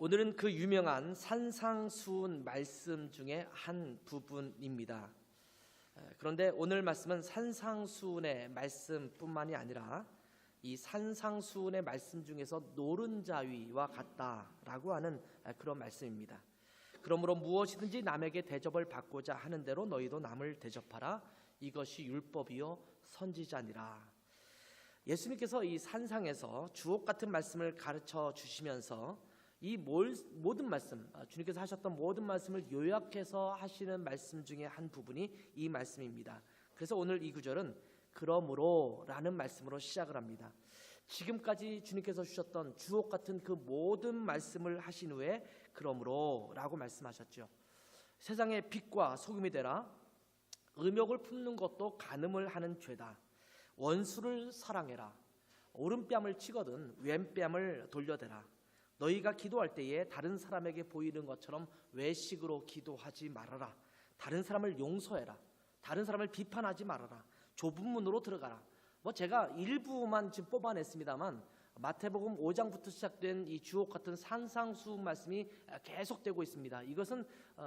오늘은 그 유명한 산상수훈 말씀 중에 한 부분입니다. 그런데 오늘 말씀은 산상수훈의 말씀뿐만이 아니라 이 산상수훈의 말씀 중에서 노른자위와 같다라고 하는 그런 말씀입니다. 그러므로 무엇이든지 남에게 대접을 받고자 하는 대로 너희도 남을 대접하라. 이것이 율법이요 선지자니라. 예수님께서 이 산상에서 주옥 같은 말씀을 가르쳐 주시면서 이 모든 말씀, 주님께서 하셨던 모든 말씀을 요약해서 하시는 말씀 중에 한 부분이 이 말씀입니다. 그래서 오늘 이 구절은 그러므로 라는 말씀으로 시작을 합니다. 지금까지 주님께서 주셨던 주옥 같은 그 모든 말씀을 하신 후에 그러므로 라고 말씀하셨죠. 세상의 빛과 소금이 되라. 음욕을 품는 것도 간음을 하는 죄다. 원수를 사랑해라. 오른뺨을 치거든 왼뺨을 돌려대라. 너희가 기도할 때에 다른 사람에게 보이는 것처럼 외식으로 기도하지 말아라. 다른 사람을 용서해라. 다른 사람을 비판하지 말아라. 좁은 문으로 들어가라. 제가 일부만 지금 뽑아냈습니다만 마태복음 5장부터 시작된 이 주옥 같은 산상수훈 말씀이 계속되고 있습니다. 이것은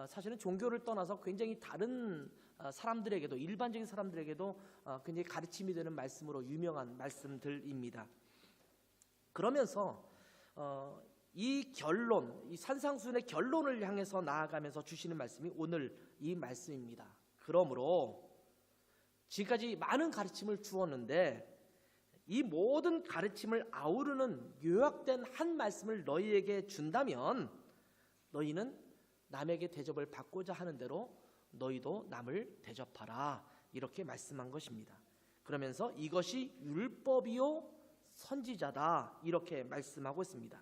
사실은 종교를 떠나서 굉장히 다른 사람들에게도, 일반적인 사람들에게도 굉장히 가르침이 되는 말씀으로 유명한 말씀들입니다. 그러면서 이 결론, 이 산상수훈의 결론을 향해서 나아가면서 주시는 말씀이 오늘 이 말씀입니다. 그러므로 지금까지 많은 가르침을 주었는데 이 모든 가르침을 아우르는 요약된 한 말씀을 너희에게 준다면 너희는 남에게 대접을 받고자 하는 대로 너희도 남을 대접하라. 이렇게 말씀한 것입니다. 그러면서 이것이 율법이요 선지자다. 이렇게 말씀하고 있습니다.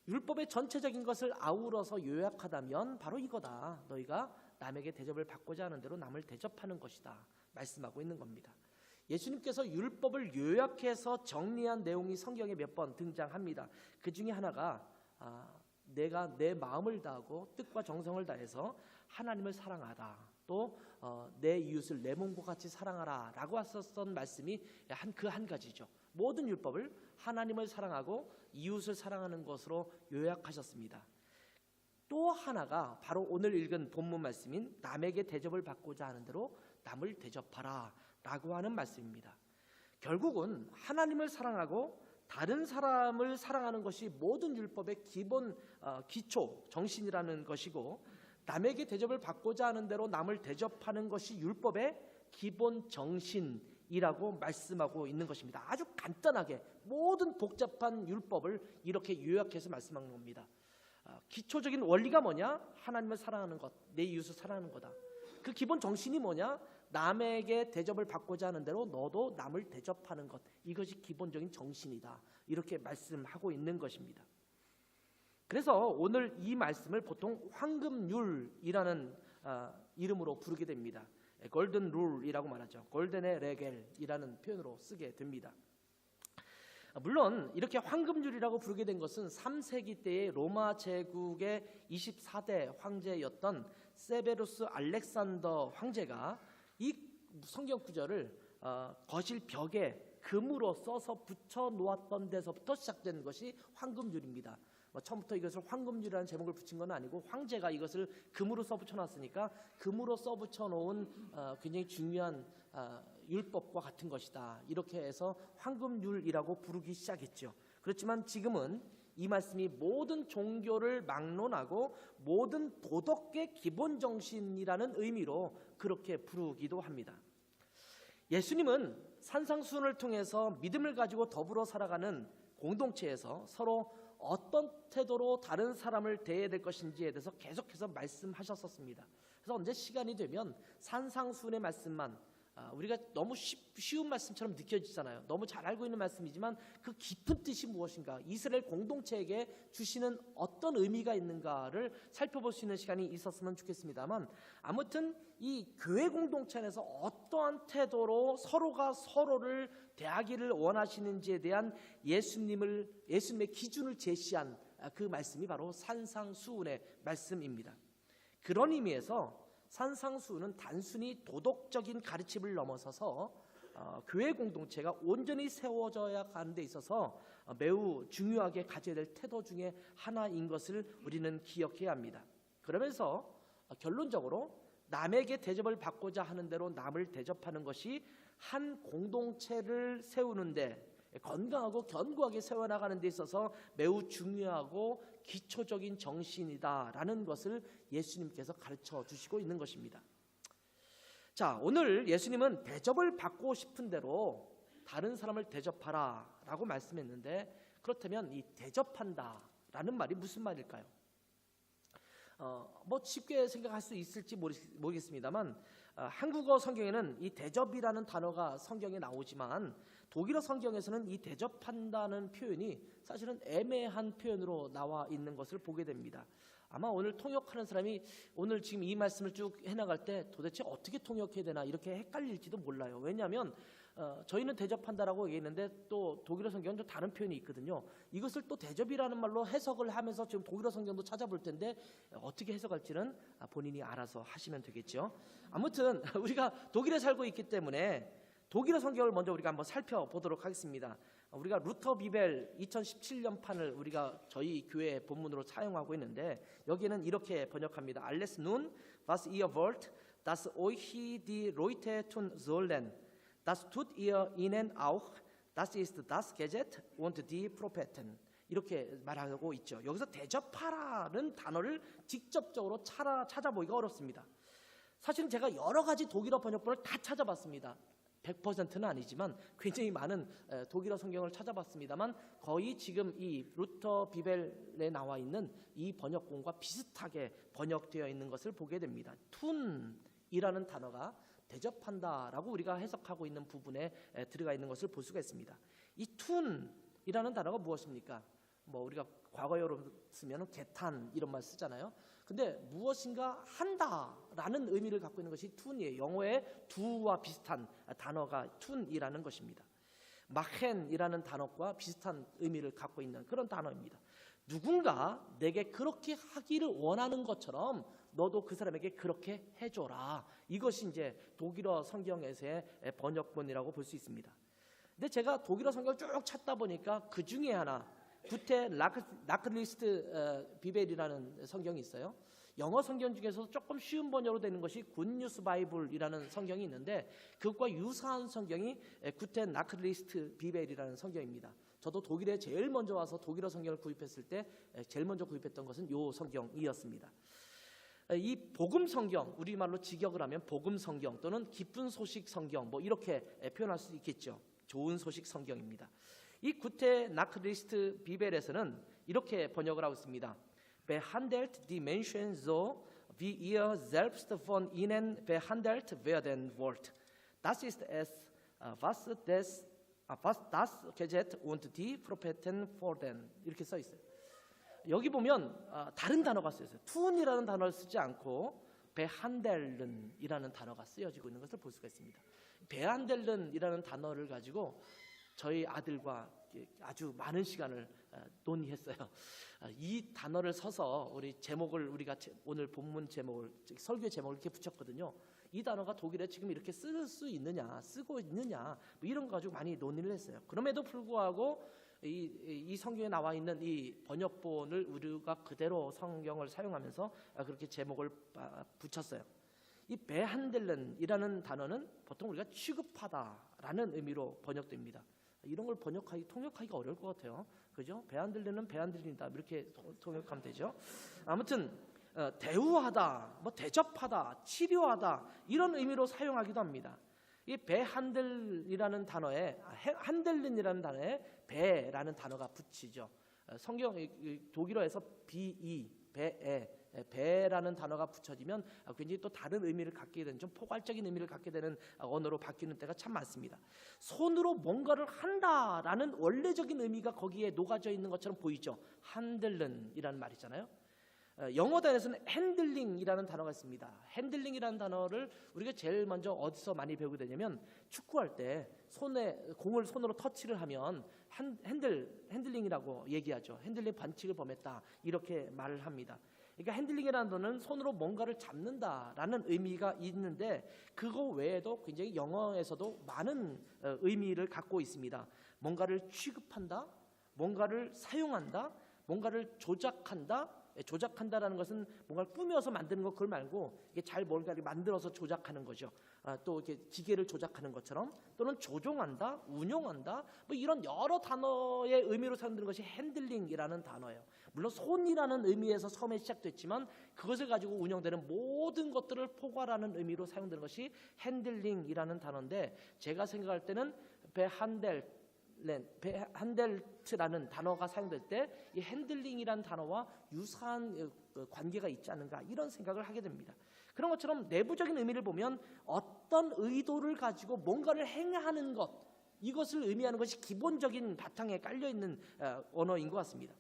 율법의 전체적인 것을 아우러서 요약하다면 바로 이거다. 너희가 남에게 대접을 받고자 하는 대로 남을 대접하는 것이다. 말씀하고 있는 겁니다. 예수님께서 율법을 요약해서 정리한 내용이 성경에 몇 번 등장합니다. 그 중에 하나가 내가 내 마음을 다하고 뜻과 정성을 다해서 하나님을 사랑하다. 또 내 이웃을 내 몸과 같이 사랑하라 라고 하셨던 말씀이 그 한 가지죠. 모든 율법을 하나님을 사랑하고 이웃을 사랑하는 것으로 요약하셨습니다. 또 하나가 바로 오늘 읽은 본문 말씀인 남에게 대접을 받고자 하는 대로 남을 대접하라 라고 하는 말씀입니다. 결국은 하나님을 사랑하고 다른 사람을 사랑하는 것이 모든 율법의 기본 기초 정신이라는 것이고, 남에게 대접을 받고자 하는 대로 남을 대접하는 것이 율법의 기본 정신이라고 말씀하고 있는 것입니다. 아주 간단하게 모든 복잡한 율법을 이렇게 요약해서 말씀하는 겁니다. 기초적인 원리가 뭐냐? 하나님을 사랑하는 것, 내 이웃을 사랑하는 거다. 그 기본 정신이 뭐냐? 남에게 대접을 받고자 하는 대로 너도 남을 대접하는 것, 이것이 기본적인 정신이다. 이렇게 말씀하고 있는 것입니다. 그래서 오늘 이 말씀을 보통 황금률이라는 이름으로 부르게 됩니다. 골든 룰이라고 말하죠. 골든의 레겔이라는 표현으로 쓰게 됩니다. 물론 이렇게 황금률이라고 부르게 된 것은 3세기 때의 로마 제국의 24대 황제였던 세베루스 알렉산더 황제가 이 성경 구절을 거실 벽에 금으로 써서 붙여 놓았던 데서부터 시작된 것이 황금률입니다. 처음부터 이것을 황금률이라는 제목을 붙인 건 아니고 황제가 이것을 금으로 써붙여 놨으니까 금으로 써붙여 놓은 굉장히 중요한 율법과 같은 것이다. 이렇게 해서 황금률이라고 부르기 시작했죠. 그렇지만 지금은 이 말씀이 모든 종교를 막론하고 모든 도덕의 기본 정신이라는 의미로 그렇게 부르기도 합니다. 예수님은 산상수훈을 통해서 믿음을 가지고 더불어 살아가는 공동체에서 서로 어떤 태도로 다른 사람을 대해야 될 것인지에 대해서 계속해서 말씀하셨었습니다. 그래서 언제 시간이 되면 산상수훈의 말씀만 우리가 너무 쉬운 말씀처럼 느껴지잖아요. 너무 잘 알고 있는 말씀이지만 그 깊은 뜻이 무엇인가, 이스라엘 공동체에게 주시는 어떤 의미가 있는가를 살펴볼 수 있는 시간이 있었으면 좋겠습니다만, 아무튼 이 교회 공동체 안에서 어떠한 태도로 서로가 서로를 대하기를 원하시는지에 대한 예수님의 기준을 제시한 그 말씀이 바로 산상수훈의 말씀입니다. 그런 의미에서 산상수훈은 단순히 도덕적인 가르침을 넘어서서 교회 공동체가 온전히 세워져야 하는 데 있어서 매우 중요하게 가져야 될 태도 중에 하나인 것을 우리는 기억해야 합니다. 그러면서 결론적으로 남에게 대접을 받고자 하는 대로 남을 대접하는 것이 한 공동체를 세우는데, 건강하고 견고하게 세워나가는 데 있어서 매우 중요하고 기초적인 정신이다라는 것을 예수님께서 가르쳐 주시고 있는 것입니다. 자, 오늘 예수님은 대접을 받고 싶은 대로 다른 사람을 대접하라 라고 말씀했는데, 그렇다면 이 대접한다라는 말이 무슨 말일까요? 뭐 쉽게 생각할 수 있을지 모르겠습니다만, 한국어 성경에는 이 대접이라는 단어가 성경에 나오지만 독일어 성경에서는 이 대접한다는 표현이 사실은 애매한 표현으로 나와 있는 것을 보게 됩니다. 아마 오늘 통역하는 사람이 오늘 지금 이 말씀을 쭉 해나갈 때 도대체 어떻게 통역해야 되나 이렇게 헷갈릴지도 몰라요. 왜냐하면 저희는 대접한다라고 얘기했는데 또 독일어 성경은 좀 다른 표현이 있거든요. 이것을 또 대접이라는 말로 해석을 하면서 지금 독일어 성경도 찾아볼 텐데 어떻게 해석할지는 본인이 알아서 하시면 되겠죠. 아무튼 우리가 독일에 살고 있기 때문에 독일어 성경을 먼저 우리가 한번 살펴보도록 하겠습니다. 우리가 루터 비벨 2017년 판을 우리가 저희 교회 본문으로 사용하고 있는데, 여기에는 이렇게 번역합니다. Alles nun, was ihr wollt, das euch die Leute tun sollen, das tut ihr ihnen auch, das ist das Gesetz und die Propheten. 이렇게 말하고 있죠. 여기서 대접하라는 단어를 직접적으로 찾아보기가 어렵습니다. 사실은 제가 여러 가지 독일어 번역본을 다 찾아봤습니다. 100%는 아니지만 굉장히 많은 독일어 성경을 찾아봤습니다만 거의 지금 이 루터 비벨에 나와 있는 이 번역본과 비슷하게 번역되어 있는 것을 보게 됩니다. 툰이라는 단어가 대접한다라고 우리가 해석하고 있는 부분에 들어가 있는 것을 볼 수가 있습니다. 이 툰이라는 단어가 무엇입니까? 뭐 우리가 과거형으로 쓰면 개탄 이런 말 쓰잖아요. 근데 무엇인가 한다라는 의미를 갖고 있는 것이 툰이에요. 영어의 do와 비슷한 단어가 툰이라는 것입니다. machen이라는 단어과 비슷한 의미를 갖고 있는 그런 단어입니다. 누군가 내게 그렇게 하기를 원하는 것처럼 너도 그 사람에게 그렇게 해줘라. 이것이 이제 독일어 성경에서의 번역본이라고 볼 수 있습니다. 근데 제가 독일어 성경을 쭉 찾다 보니까 그 중에 하나 구테 나클리스트 비벨이라는 성경이 있어요. 영어 성경 중에서 조금 쉬운 번역으로 되는 것이 굿뉴스 바이블이라는 성경이 있는데, 그것과 유사한 성경이 구테 나클리스트 비벨이라는 성경입니다. 저도 독일에 제일 먼저 와서 독일어 성경을 구입했을 때 제일 먼저 구입했던 것은 이 성경이었습니다. 이 복음 성경, 우리말로 직역을 하면 복음 성경 또는 기쁜 소식 성경 뭐 이렇게 표현할 수 있겠죠. 좋은 소식 성경입니다. 이 구테 나클리스트 비벨에서는 이렇게 번역을 하고 있습니다. Behandelt die Menschen so, wie ihr selbst von ihnen behandelt werden wollt. Das ist es, was das Gesetz und die Propheten fordern. 이렇게 써 있어요. 여기 보면 다른 단어가 쓰여 있어요. 툰이라는 단어를 쓰지 않고 behandeln이라는 단어가 쓰여지고 있는 것을 볼 수가 있습니다. behandeln이라는 단어를 가지고 저희 아들과 아주 많은 시간을 논의했어요. 이 단어를 써서 우리 제목을 우리가 오늘 본문 제목을 설교 제목을 이렇게 붙였거든요. 이 단어가 독일에 지금 이렇게 쓸 수 있느냐, 쓰고 있느냐 뭐 이런 거 가지고 많이 논의를 했어요. 그럼에도 불구하고 이 성경에 나와 있는 이 번역본을 우리가 그대로 성경을 사용하면서 그렇게 제목을 붙였어요. 이 behandeln이라는 단어는 보통 우리가 취급하다라는 의미로 번역됩니다. 이런 걸 통역하기가 어려울 것 같아요. 그죠? behandeln은 behandel이다 이렇게 통역하면 되죠. 아무튼 대우하다, 뭐 대접하다, 치료하다 이런 의미로 사용하기도 합니다. 이 behandel이라는 단어에 handeln이라는 단어에 be라는 단어가 붙이죠. 성경 독일어에서 be라는 단어가 붙여지면 굉장히 또 다른 의미를 갖게 되는, 좀 포괄적인 의미를 갖게 되는 언어로 바뀌는 때가 참 많습니다. 손으로 뭔가를 한다라는 원래적인 의미가 거기에 녹아져 있는 것처럼 보이죠. handeln이라는 말이잖아요. 영어 단어에서는 핸들링이라는 단어가 있습니다. 핸들링이라는 단어를 우리가 제일 먼저 어디서 많이 배우게 되냐면 축구할 때 공을 손으로 터치를 하면 핸들링이라고 얘기하죠. 핸들링 반칙을 범했다 이렇게 말을 합니다. 그러니까 핸들링이라는 단어는 손으로 뭔가를 잡는다라는 의미가 있는데 그거 외에도 굉장히 영어에서도 많은 의미를 갖고 있습니다. 뭔가를 취급한다, 뭔가를 사용한다, 뭔가를 조작한다. 조작한다라는 것은 뭔가를 꾸며서 만드는 것 그걸 말고 이게 잘 뭔가를 만들어서 조작하는 거죠. 또 이렇게 기계를 조작하는 것처럼 또는 조종한다, 운용한다 뭐 이런 여러 단어의 의미로 사용되는 것이 핸들링이라는 단어예요. 물론 손이라는 의미에서 처음에 시작됐지만 그것을 가지고 운영되는 모든 것들을 포괄하는 의미로 사용되는 것이 핸들링이라는 단어인데 제가 생각할 때는 베한델트라는 단어가 사용될 때 이 핸들링이라는 단어와 유사한 관계가 있지 않은가 이런 생각을 하게 됩니다. 그런 것처럼 내부적인 의미를 보면 어떤 의도를 가지고 뭔가를 행하는 것 이것을 의미하는 것이 기본적인 바탕에 깔려있는 언어인 것 같습니다.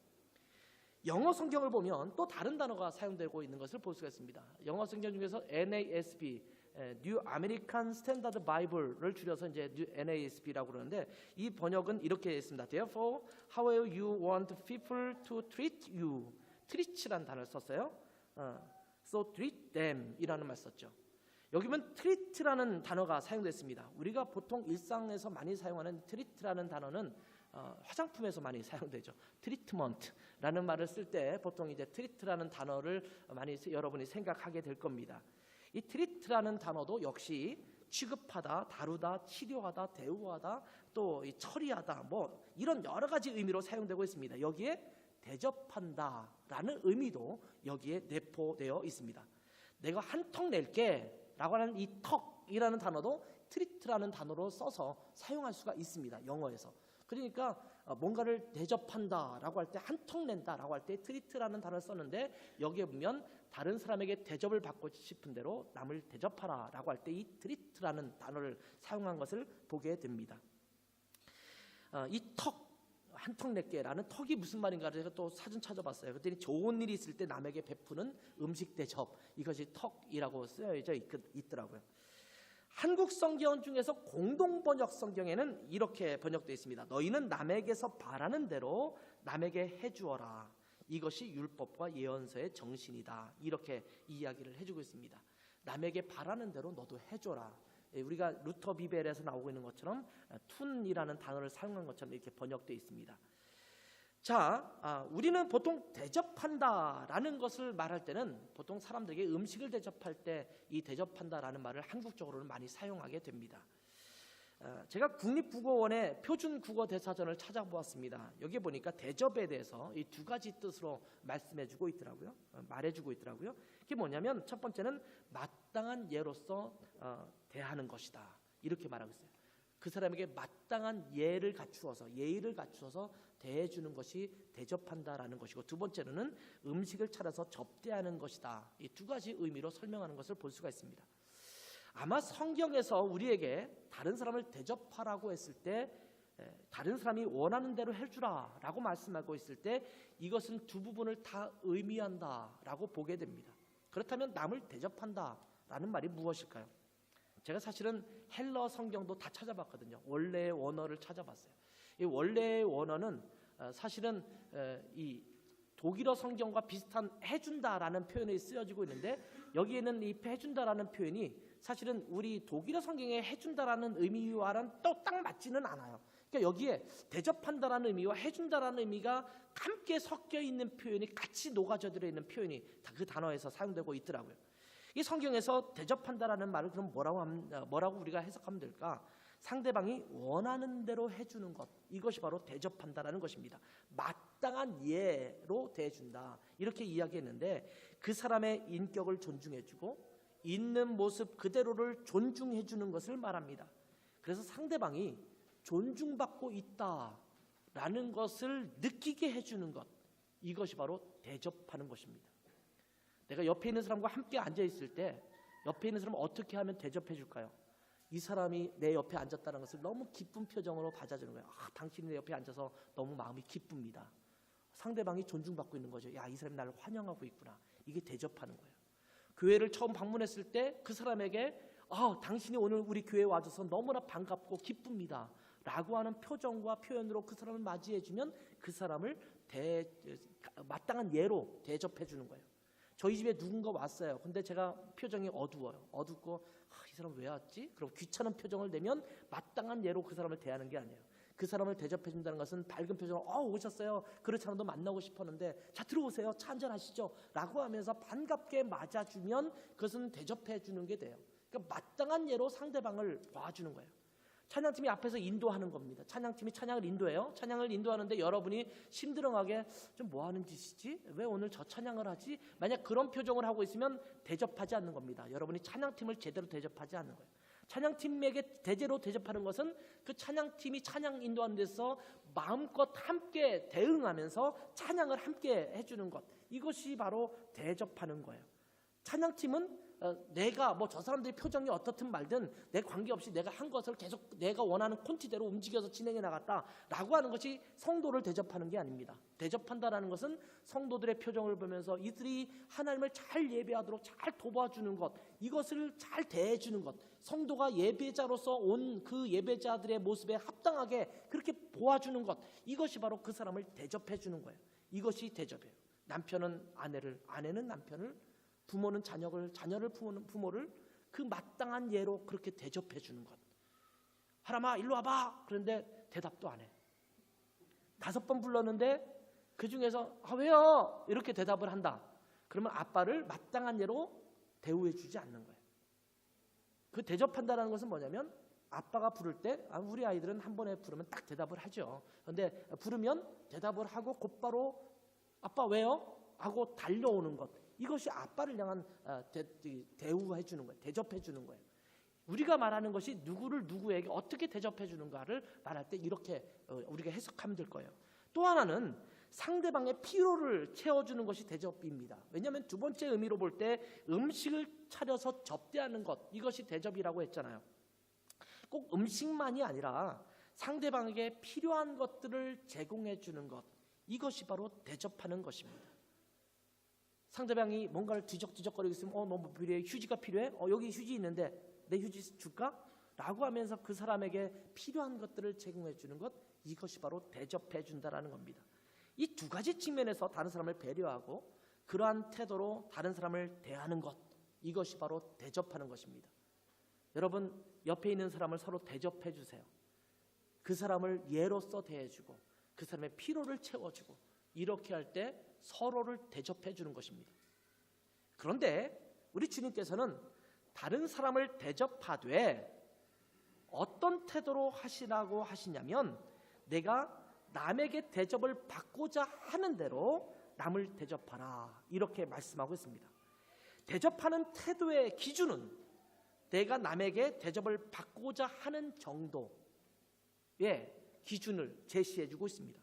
영어 성경을 보면 또 다른 단어가 사용되고 있는 것을 볼 수가 있습니다. 영어 성경 중에서 NASB New American Standard Bible를 줄여서 이제 NASB라고 그러는데 이 번역은 이렇게 있습니다. Therefore, however you want people to treat you, treat라는 단어를 썼어요. So treat them이라는 말 썼죠. 여기 보면 treat라는 단어가 사용됐습니다. 우리가 보통 일상에서 많이 사용하는 treat라는 단어는 화장품에서 많이 사용되죠. 트리트먼트라는 말을 쓸 때 보통 이제 트리트라는 단어를 많이 여러분이 생각하게 될 겁니다. 이 트리트라는 단어도 역시 취급하다, 다루다, 치료하다, 대우하다, 또 처리하다 뭐 이런 여러 가지 의미로 사용되고 있습니다. 여기에 대접한다라는 의미도 여기에 내포되어 있습니다. 내가 한턱 낼게라고 하는 이 턱이라는 단어도 트리트라는 단어로 써서 사용할 수가 있습니다. 영어에서. 그러니까 뭔가를 대접한다라고 할 때 한턱 낸다라고 할 때 트리트라는 단어를 썼는데 여기에 보면 다른 사람에게 대접을 받고 싶은 대로 남을 대접하라라고 할 때 이 트리트라는 단어를 사용한 것을 보게 됩니다. 이 턱 한턱 낼게라는 턱이 무슨 말인가를 제가 또 사전 찾아봤어요. 그랬더니 좋은 일이 있을 때 남에게 베푸는 음식 대접 이것이 턱이라고 쓰여져 있더라고요. 한국 성경 중에서 공동 번역 성경에는 이렇게 번역되어 있습니다. 너희는 남에게서 바라는 대로 남에게 해주어라. 이것이 율법과 예언서의 정신이다. 이렇게 이야기를 해주고 있습니다. 남에게 바라는 대로 너도 해줘라. 우리가 루터 비벨에서 나오고 있는 것처럼 툰이라는 단어를 사용한 것처럼 이렇게 번역되어 있습니다. 자, 우리는 보통 대접한다라는 것을 말할 때는 보통 사람들에게 음식을 대접할 때 이 대접한다라는 말을 한국적으로는 많이 사용하게 됩니다. 제가 국립국어원의 표준국어 대사전을 찾아보았습니다. 여기 보니까 대접에 대해서 이 두 가지 뜻으로 말씀해주고 있더라고요. 말해주고 있더라고요. 그게 뭐냐면 첫 번째는 마땅한 예로서 대하는 것이다. 이렇게 말하고 있어요. 그 사람에게 마땅한 예의를 갖추어서 대해주는 것이 대접한다라는 것이고 두 번째로는 음식을 차려서 접대하는 것이다. 이 두 가지 의미로 설명하는 것을 볼 수가 있습니다. 아마 성경에서 우리에게 다른 사람을 대접하라고 했을 때 다른 사람이 원하는 대로 해주라 라고 말씀하고 있을 때 이것은 두 부분을 다 의미한다라고 보게 됩니다. 그렇다면 남을 대접한다라는 말이 무엇일까요? 제가 사실은 헬러 성경도 다 찾아봤거든요. 원래의 원어를 찾아봤어요. 이 원래의 원어는 사실은 이 독일어 성경과 비슷한 해준다라는 표현이 쓰여지고 있는데 여기에는 이 해준다라는 표현이 사실은 우리 독일어 성경에 해준다라는 의미와는 또 딱 맞지는 않아요. 그러니까 여기에 대접한다라는 의미와 해준다라는 의미가 함께 섞여 있는 표현이 같이 녹아져 들어 있는 표현이 그 단어에서 사용되고 있더라고요. 이 성경에서 대접한다라는 말을 그럼 뭐라고 우리가 해석하면 될까? 상대방이 원하는 대로 해주는 것, 이것이 바로 대접한다라는 것입니다. 마땅한 예로 대해준다 이렇게 이야기했는데 그 사람의 인격을 존중해주고 있는 모습 그대로를 존중해주는 것을 말합니다. 그래서 상대방이 존중받고 있다라는 것을 느끼게 해주는 것, 이것이 바로 대접하는 것입니다. 내가 옆에 있는 사람과 함께 앉아 있을 때 옆에 있는 사람을 어떻게 하면 대접해 줄까요? 이 사람이 내 옆에 앉았다는 것을 너무 기쁜 표정으로 받아주는 거예요. 당신이 내 옆에 앉아서 너무 마음이 기쁩니다. 상대방이 존중받고 있는 거죠. 야, 이 사람이 나를 환영하고 있구나. 이게 대접하는 거예요. 교회를 처음 방문했을 때 그 사람에게 당신이 오늘 우리 교회에 와줘서 너무나 반갑고 기쁩니다 라고 하는 표정과 표현으로 그 사람을 맞이해 주면 그 사람을 마땅한 예로 대접해 주는 거예요. 저희 집에 누군가 왔어요. 근데 제가 표정이 어두워요. 어둡고 이 사람 왜 왔지? 그럼 귀찮은 표정을 내면 마땅한 예로 그 사람을 대하는 게 아니에요. 그 사람을 대접해 준다는 것은 밝은 표정으로 오셨어요. 그렇지 않아도 만나고 싶었는데 자 들어오세요. 차 한잔 하시죠. 라고 하면서 반갑게 맞아주면 그것은 대접해 주는 게 돼요. 그러니까 마땅한 예로 상대방을 봐주는 거예요. 찬양팀이 앞에서 인도하는 겁니다. 찬양팀이 찬양을 인도해요. 찬양을 인도하는데 여러분이 심드렁하게 좀 뭐 하는 짓이지? 왜 오늘 저 찬양을 하지? 만약 그런 표정을 하고 있으면 대접하지 않는 겁니다. 여러분이 찬양팀을 제대로 대접하지 않는 거예요. 찬양팀에게 제대로 대접하는 것은 그 찬양팀이 찬양 인도하는 데서 마음껏 함께 대응하면서 찬양을 함께 해주는 것, 이것이 바로 대접하는 거예요. 찬양팀은 내가 저 사람들의 표정이 어떻든 말든 내 관계없이 내가 한 것을 계속 내가 원하는 콘티대로 움직여서 진행해 나갔다라고 하는 것이 성도를 대접하는 게 아닙니다. 대접한다라는 것은 성도들의 표정을 보면서 이들이 하나님을 잘 예배하도록 잘 도와주는 것, 이것을 잘 대해주는 것, 성도가 예배자로서 온 그 예배자들의 모습에 합당하게 그렇게 보아주는 것, 이것이 바로 그 사람을 대접해 주는 거예요. 이것이 대접이에요. 남편은 아내를, 아내는 남편을, 부모는 자녀를, 자녀를 부모를 그 마땅한 예로 그렇게 대접해 주는 것. 하람아 일로 와봐. 그런데 대답도 안 해. 5번 불렀는데 그 중에서 왜요? 이렇게 대답을 한다. 그러면 아빠를 마땅한 예로 대우해 주지 않는 거예요. 그 대접한다는 것은 뭐냐면 아빠가 부를 때 우리 아이들은 한 번에 부르면 딱 대답을 하죠. 그런데 부르면 대답을 하고 곧바로 아빠 왜요? 하고 달려오는 것. 이것이 아빠를 향한 대우해 주는 거예요. 대접해 주는 거예요. 우리가 말하는 것이 누구를 누구에게 어떻게 대접해 주는가를 말할 때 이렇게 우리가 해석하면 될 거예요. 또 하나는 상대방의 피로를 채워주는 것이 대접입니다. 왜냐하면 두 번째 의미로 볼 때 음식을 차려서 접대하는 것, 이것이 대접이라고 했잖아요. 꼭 음식만이 아니라 상대방에게 필요한 것들을 제공해 주는 것, 이것이 바로 대접하는 것입니다. 상대방이 뭔가를 뒤적뒤적거리고 있으면 너 뭐 필요해? 휴지가 필요해? 여기 휴지 있는데 내 휴지 줄까? 라고 하면서 그 사람에게 필요한 것들을 제공해 주는 것, 이것이 바로 대접해 준다라는 겁니다. 이 두 가지 측면에서 다른 사람을 배려하고 그러한 태도로 다른 사람을 대하는 것, 이것이 바로 대접하는 것입니다. 여러분 옆에 있는 사람을 서로 대접해 주세요. 그 사람을 예로서 대해주고 그 사람의 피로를 채워주고 이렇게 할 때 서로를 대접해 주는 것입니다. 그런데 우리 주님께서는 다른 사람을 대접하되 어떤 태도로 하시라고 하시냐면 내가 남에게 대접을 받고자 하는 대로 남을 대접하라, 이렇게 말씀하고 있습니다. 대접하는 태도의 기준은 내가 남에게 대접을 받고자 하는 정도의 기준을 제시해 주고 있습니다.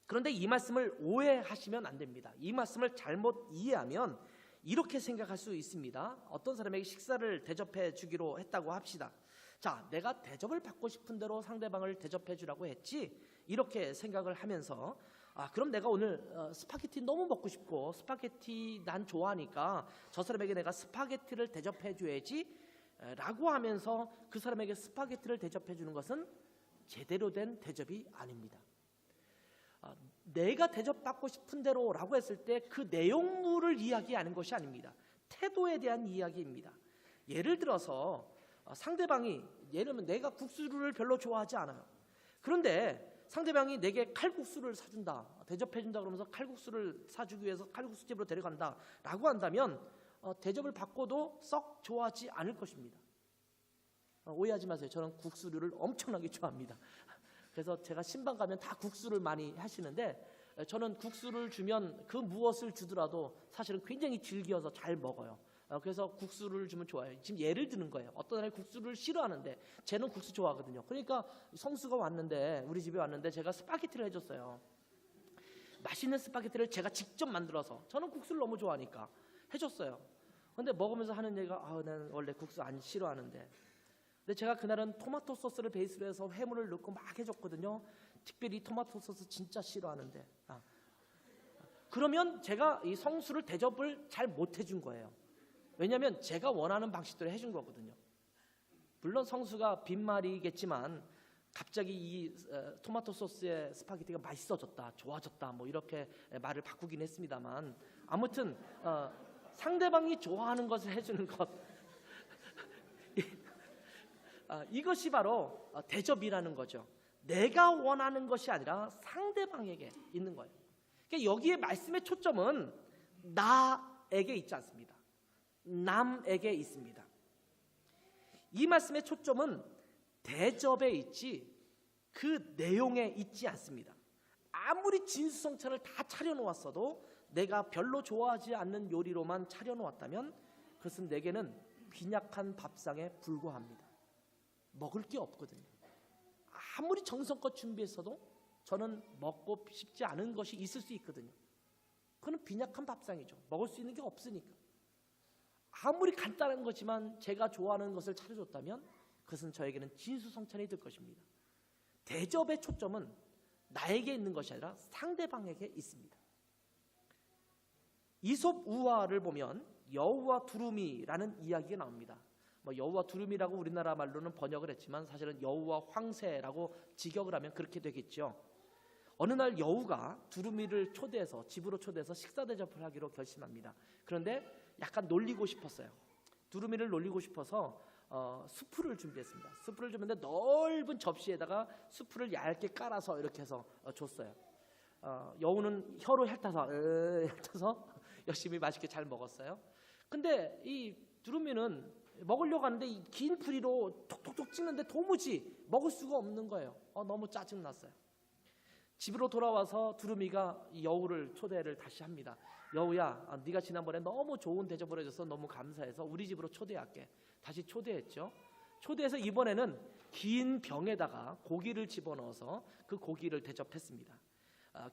그런데 이 말씀을 오해하시면 안 됩니다. 이 말씀을 잘못 이해하면 이렇게 생각할 수 있습니다. 어떤 사람에게 식사를 대접해 주기로 했다고 합시다. 자, 내가 대접을 받고 싶은 대로 상대방을 대접해 주라고 했지, 이렇게 생각을 하면서 그럼 내가 오늘 스파게티 너무 먹고 싶고 스파게티 난 좋아하니까 저 사람에게 내가 스파게티를 대접해 줘야지 라고 하면서 그 사람에게 스파게티를 대접해 주는 것은 제대로 된 대접이 아닙니다. 내가 대접받고 싶은 대로라고 했을 때 그 내용물을 이야기하는 것이 아닙니다. 태도에 대한 이야기입니다. 예를 들어서 상대방이, 예를 들면 내가 국수를 별로 좋아하지 않아요. 그런데 상대방이 내게 칼국수를 사준다, 대접해준다 그러면서 칼국수를 사주기 위해서 칼국수집으로 데려간다 라고 한다면 대접을 받고도 썩 좋아하지 않을 것입니다. 오해하지 마세요. 저는 국수류를 엄청나게 좋아합니다. 그래서 제가 신방 가면 다 국수를 많이 하시는데 저는 국수를 주면 그 무엇을 주더라도 사실은 굉장히 즐겨서 잘 먹어요. 그래서 국수를 주면 좋아요. 지금 예를 드는 거예요. 어떤 사람이 국수를 싫어하는데 쟤는 국수 좋아하거든요. 그러니까 성수가 왔는데, 우리 집에 왔는데 제가 스파게티를 해줬어요. 맛있는 스파게티를 제가 직접 만들어서, 저는 국수를 너무 좋아하니까 해줬어요. 근데 먹으면서 하는 얘기가 나는 원래 국수 안 싫어하는데, 근데 제가 그날은 토마토 소스를 베이스로 해서 해물을 넣고 막 해줬거든요. 특별히 토마토 소스 진짜 싫어하는데 그러면 제가 이 성수를 대접을 잘 못 해준 거예요. 왜냐하면 제가 원하는 방식대로 해준 거거든요. 물론 성수가 빈말이겠지만 갑자기 이 토마토 소스의 스파게티가 맛있어졌다, 좋아졌다, 뭐 이렇게 말을 바꾸긴 했습니다만, 아무튼 상대방이 좋아하는 것을 해주는 것, 이것이 바로 대접이라는 거죠. 내가 원하는 것이 아니라 상대방에게 있는 거예요. 그러니까 여기에 말씀의 초점은 나에게 있지 않습니다. 남에게 있습니다. 이 말씀의 초점은 대접에 있지 그 내용에 있지 않습니다. 아무리 진수성찬을 다 차려놓았어도 내가 별로 좋아하지 않는 요리로만 차려놓았다면 그것은 내게는 빈약한 밥상에 불과합니다. 먹을 게 없거든요. 아무리 정성껏 준비했어도 저는 먹고 싶지 않은 것이 있을 수 있거든요. 그건 빈약한 밥상이죠. 먹을 수 있는 게 없으니까. 아무리 간단한 거지만 제가 좋아하는 것을 차려줬다면 그것은 저에게는 진수성찬이 될 것입니다. 대접의 초점은 나에게 있는 것이 아니라 상대방에게 있습니다. 이솝 우화를 보면 여우와 두루미라는 이야기가 나옵니다. 여우와 두루미라고 우리나라 말로는 번역을 했지만 사실은 여우와 황새라고 직역을 하면 그렇게 되겠죠. 어느 날 여우가 두루미를 집으로 초대해서 식사 대접을 하기로 결심합니다. 그런데 약간 놀리고 싶었어요. 두루미를 놀리고 싶어서 수프를 준비했습니다. 수프를 줬는데 넓은 접시에다가 수프를 얇게 깔아서 이렇게 해서 줬어요. 여우는 혀로 핥아서 열심히 맛있게 잘 먹었어요. 근데 이 두루미는 먹으려고 하는데 이 긴 부리로 톡톡톡 찍는데 도무지 먹을 수가 없는 거예요. 너무 짜증났어요. 집으로 돌아와서 두루미가 여우를 초대를 다시 합니다. 여우야, 네가 지난번에 너무 좋은 대접을 해줘서 너무 감사해서 우리 집으로 초대할게. 다시 초대했죠. 초대해서 이번에는 긴 병에다가 고기를 집어넣어서 그 고기를 대접했습니다.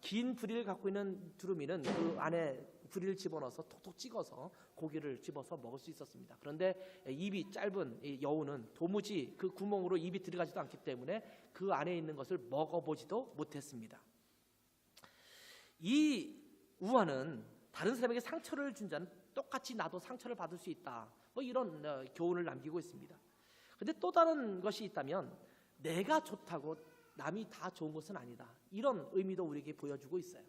긴 부리를 갖고 있는 두루미는 그 안에 부리를 집어넣어서 톡톡 찍어서 고기를 집어서 먹을 수 있었습니다. 그런데 입이 짧은 이 여우는 도무지 그 구멍으로 입이 들어가지도 않기 때문에 그 안에 있는 것을 먹어보지도 못했습니다. 이 우화는 다른 사람에게 상처를 준 자는 똑같이 나도 상처를 받을 수 있다, 이런 교훈을 남기고 있습니다. 그런데 또 다른 것이 있다면 내가 좋다고 남이 다 좋은 것은 아니다, 이런 의미도 우리에게 보여주고 있어요.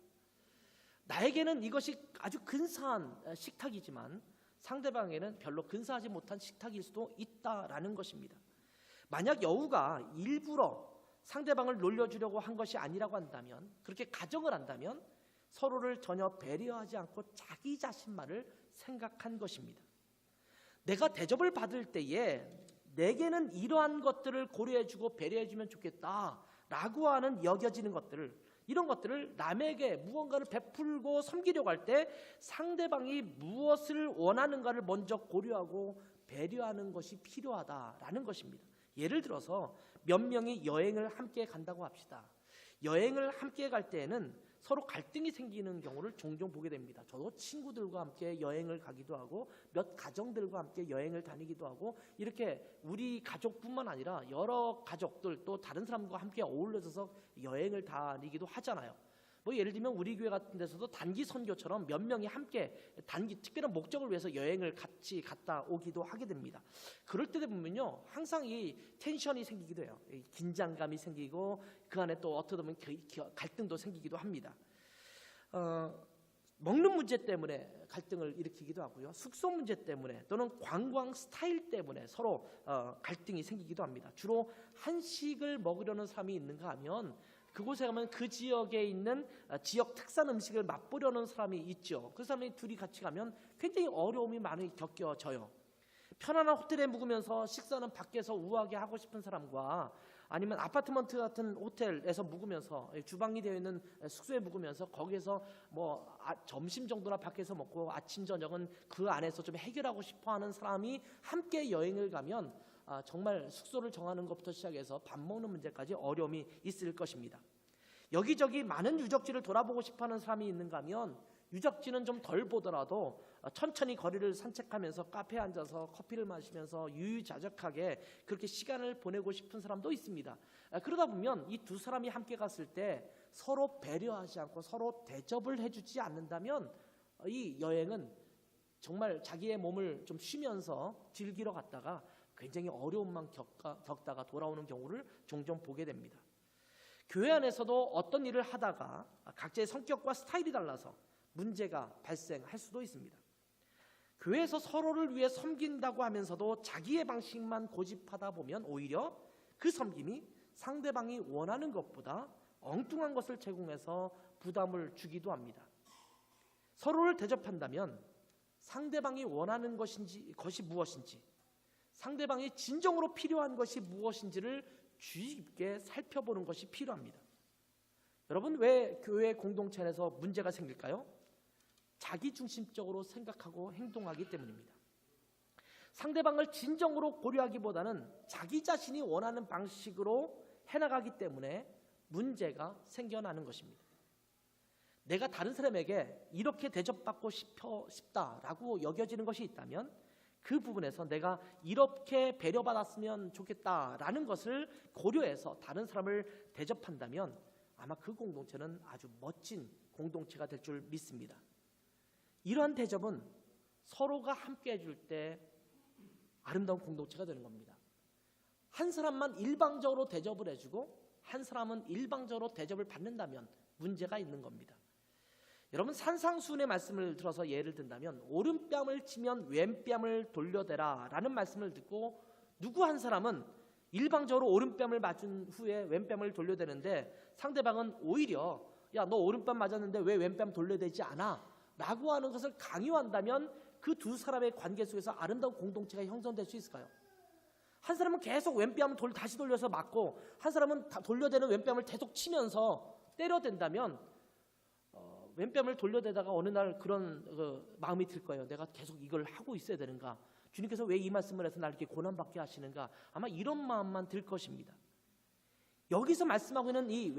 나에게는 이것이 아주 근사한 식탁이지만 상대방에게는 별로 근사하지 못한 식탁일 수도 있다라는 것입니다. 만약 여우가 일부러 상대방을 놀려주려고 한 것이 아니라고 한다면, 그렇게 가정을 한다면 서로를 전혀 배려하지 않고 자기 자신만을 생각한 것입니다. 내가 대접을 받을 때에 내게는 이러한 것들을 고려해주고 배려해주면 좋겠다라고 하는 여겨지는 것들을, 이런 것들을 남에게 무언가를 베풀고 섬기려고 할 때 상대방이 무엇을 원하는가를 먼저 고려하고 배려하는 것이 필요하다라는 것입니다. 예를 들어서 몇 명이 여행을 함께 간다고 합시다. 여행을 함께 갈 때에는 서로 갈등이 생기는 경우를 종종 보게 됩니다. 저도 친구들과 함께 여행을 가기도 하고 몇 가정들과 함께 여행을 다니기도 하고, 이렇게 우리 가족뿐만 아니라 여러 가족들 또 다른 사람과 함께 어울려져서 여행을 다니기도 하잖아요. 예를 들면 우리 교회 같은 데서도 단기 선교처럼 몇 명이 함께 단기 특별한 목적을 위해서 여행을 같이 갔다 오기도 하게 됩니다. 그럴 때 보면요, 항상 이 텐션이 생기기도 해요. 긴장감이 생기고 그 안에 또 어떻게 보면 갈등도 생기기도 합니다. 먹는 문제 때문에 갈등을 일으키기도 하고요, 숙소 문제 때문에 또는 관광 스타일 때문에 서로 갈등이 생기기도 합니다. 주로 한식을 먹으려는 사람이 있는가 하면 그곳에 가면 그 지역에 있는 지역 특산 음식을 맛보려는 사람이 있죠. 그 사람이 둘이 같이 가면 굉장히 어려움이 많이 겪여져요. 편안한 호텔에 묵으면서 식사는 밖에서 우아하게 하고 싶은 사람과, 아니면 아파트먼트 같은 호텔에서 묵으면서 주방이 되어 있는 숙소에 묵으면서 거기에서 점심 정도나 밖에서 먹고 아침 저녁은 그 안에서 좀 해결하고 싶어하는 사람이 함께 여행을 가면 정말 숙소를 정하는 것부터 시작해서 밥 먹는 문제까지 어려움이 있을 것입니다. 여기저기 많은 유적지를 돌아보고 싶어하는 사람이 있는가 하면 유적지는 좀 덜 보더라도 천천히 거리를 산책하면서 카페에 앉아서 커피를 마시면서 유유자적하게 그렇게 시간을 보내고 싶은 사람도 있습니다. 그러다 보면 이 두 사람이 함께 갔을 때 서로 배려하지 않고 서로 대접을 해주지 않는다면 이 여행은 정말 자기의 몸을 좀 쉬면서 즐기러 갔다가 굉장히 어려움만 겪다가 돌아오는 경우를 종종 보게 됩니다. 교회 안에서도 어떤 일을 하다가 각자의 성격과 스타일이 달라서 문제가 발생할 수도 있습니다. 교회에서 서로를 위해 섬긴다고 하면서도 자기의 방식만 고집하다 보면 오히려 그 섬김이 상대방이 원하는 것보다 엉뚱한 것을 제공해서 부담을 주기도 합니다. 서로를 대접한다면 상대방이 원하는 것이 무엇인지, 상대방이 진정으로 필요한 것이 무엇인지를 주의 깊게 살펴보는 것이 필요합니다. 여러분, 왜 교회 공동체 안에서 문제가 생길까요? 자기중심적으로 생각하고 행동하기 때문입니다. 상대방을 진정으로 고려하기보다는 자기 자신이 원하는 방식으로 해나가기 때문에 문제가 생겨나는 것입니다. 내가 다른 사람에게 이렇게 대접받고 싶다라고 여겨지는 것이 있다면 그 부분에서 내가 이렇게 배려받았으면 좋겠다라는 것을 고려해서 다른 사람을 대접한다면 아마 그 공동체는 아주 멋진 공동체가 될 줄 믿습니다. 이러한 대접은 서로가 함께 해줄 때 아름다운 공동체가 되는 겁니다. 한 사람만 일방적으로 대접을 해주고 한 사람은 일방적으로 대접을 받는다면 문제가 있는 겁니다. 여러분, 산상수훈의 말씀을 들어서 예를 든다면 오른뺨을 치면 왼뺨을 돌려대라 라는 말씀을 듣고 누구 한 사람은 일방적으로 오른뺨을 맞은 후에 왼뺨을 돌려대는데 상대방은 오히려 야, 너 오른뺨 맞았는데 왜 왼뺨 돌려대지 않아? 라고 하는 것을 강요한다면 그 두 사람의 관계 속에서 아름다운 공동체가 형성될 수 있을까요? 한 사람은 계속 왼뺨을 다시 돌려서 맞고 한 사람은 돌려대는 왼뺨을 계속 치면서 때려댄다면 왼뺨을 돌려대다가 어느 날 그런 마음이 들 거예요. 내가 계속 이걸 하고 있어야 되는가? 주님께서 왜 이 말씀을 해서 나를 이렇게 고난받게 하시는가? 아마 이런 마음만 들 것입니다. 여기서 말씀하고 있는 이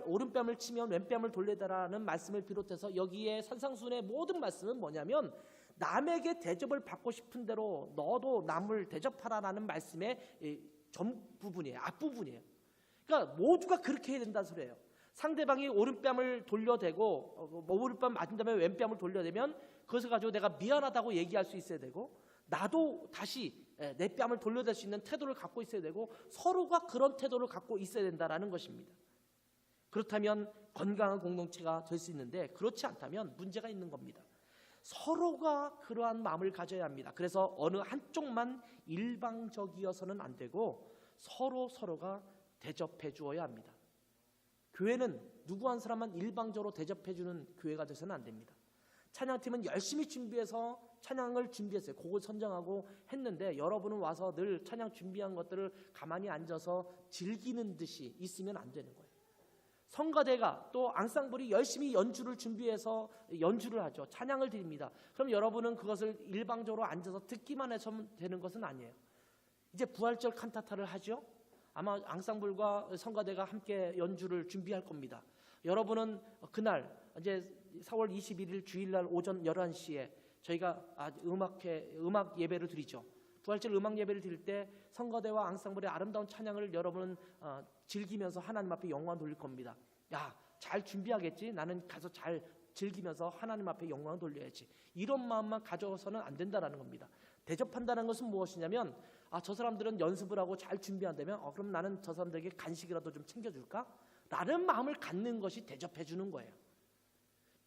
오른뺨을 치면 왼뺨을 돌려대라는 말씀을 비롯해서 여기에 산상수훈의 모든 말씀은 뭐냐면 남에게 대접을 받고 싶은 대로 너도 남을 대접하라라는 말씀의 전부분이에요. 앞부분이에요. 그러니까 모두가 그렇게 해야 된다는 소리예요. 상대방이 오른뺨을 돌려대고 오른뺨 맞은 다음에 왼뺨을 돌려대면 그것을 가지고 내가 미안하다고 얘기할 수 있어야 되고 나도 다시 내 뺨을 돌려댈 수 있는 태도를 갖고 있어야 되고 서로가 그런 태도를 갖고 있어야 된다는 것입니다. 그렇다면 건강한 공동체가 될 수 있는데 그렇지 않다면 문제가 있는 겁니다. 서로가 그러한 마음을 가져야 합니다. 그래서 어느 한쪽만 일방적이어서는 안 되고 서로가 대접해 주어야 합니다. 교회는 누구 한 사람만 일방적으로 대접해 주는 교회가 돼서는 안 됩니다. 찬양팀은 열심히 준비해서 찬양을 준비했어요. 곡을 선정하고 했는데 여러분은 와서 늘 찬양 준비한 것들을 가만히 앉아서 즐기는 듯이 있으면 안 되는 거예요. 성가대가 또 앙상블이 열심히 연주를 준비해서 연주를 하죠. 찬양을 드립니다. 그럼 여러분은 그것을 일방적으로 앉아서 듣기만 해서 되는 것은 아니에요. 이제 부활절 칸타타를 하죠. 아마 앙상블과 성가대가 함께 연주를 준비할 겁니다. 여러분은 그날 이제 4월 21일 주일날 오전 11시에 저희가 음악 예배를 드리죠. 부활절 음악 예배를 드릴 때 성가대와 앙상블의 아름다운 찬양을 여러분은 즐기면서 하나님 앞에 영광 돌릴 겁니다. 야, 잘 준비하겠지? 나는 가서 잘 즐기면서 하나님 앞에 영광 돌려야지. 이런 마음만 가져서는 안 된다는 겁니다. 대접한다는 것은 무엇이냐면 저 사람들은 연습을 하고 잘 준비한다면 그럼 나는 저 사람들에게 간식이라도 좀 챙겨줄까? 라는 마음을 갖는 것이 대접해 주는 거예요.